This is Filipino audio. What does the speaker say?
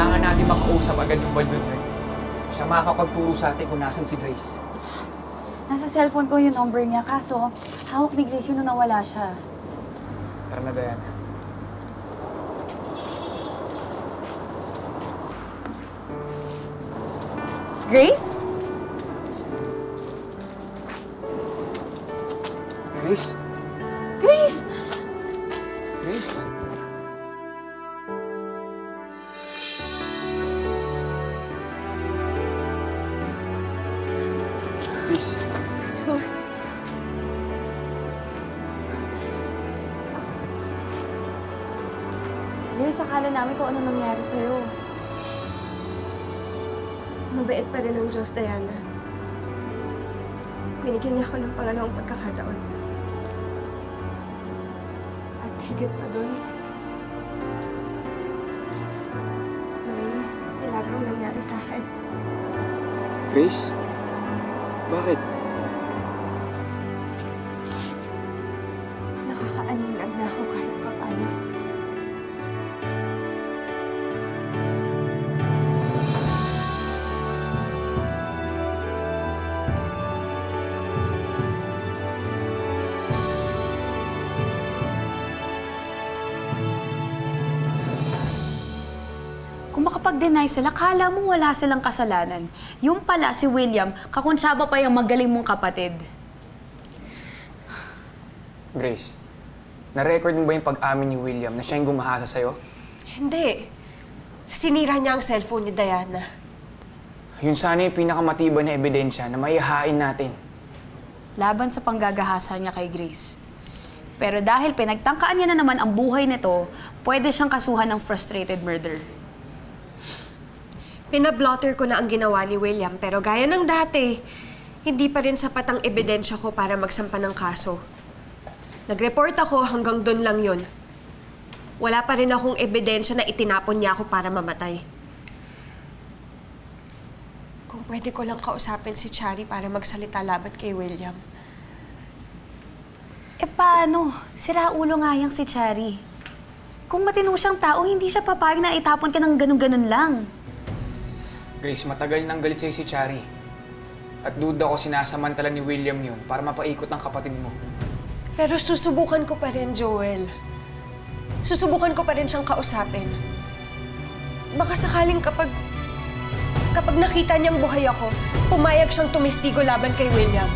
kailangan natin makausap agad yung Baldon yun. Siya makakapagturo sa atin kung nasan si Grace. Nasa cellphone ko yung number niya, kaso hawak ni Grace yun nung nawala siya. Tara na, Diana. Grace? Grace? Grace! Grace? Grace? Joel. Grace, akala namin kung ano nangyari sa'yo. Mabait pa rin ang Diyos, Diana. Binigyan niya ako ng pangalawang pagkakataon. At higit pa doon, may milagrong nangyari sa akin. Grace? Bakit? Nakakaaninag na ako kahit papaano. Kung makapag-deny sila, kala mo wala silang kasalanan. Yung pala, si William, kakuntsaba pa yung magaling mong kapatid. Grace, na-record mo ba yung pag-amin ni William na siya yung gumahasa sa'yo? Hindi. Sinira niya ang cellphone ni Diana. Yun sana yung pinakamatibay na ebidensya na maihahain natin. Laban sa panggagahasa niya kay Grace. Pero dahil pinagtangkaan niya na naman ang buhay nito, pwede siyang kasuhan ng frustrated murder. Pinablotter ko na ang ginawa ni William, pero gaya ng dati, hindi pa rin sapat ang ebidensya ko para magsampa ng kaso. Nag-report ako, hanggang doon lang yun. Wala pa rin akong ebidensya na itinapon niya ako para mamatay. Kung pwede ko lang kausapin si Chari para magsalita laban kay William. Eh paano? Siraulo nga yang si Chari. Kung matino siyang tao, hindi siya papayag na itapon ka ng ganun-ganun lang. Grace, matagal nang galit sa'yo si Chari. At duda ko sinasamantala ni William yun para mapaikot ang kapatid mo. Pero susubukan ko pa rin, Joel. Susubukan ko pa rin siyang kausapin. Baka sakaling kapag nakita niyang buhay ako, pumayag siyang tumistigo laban kay William.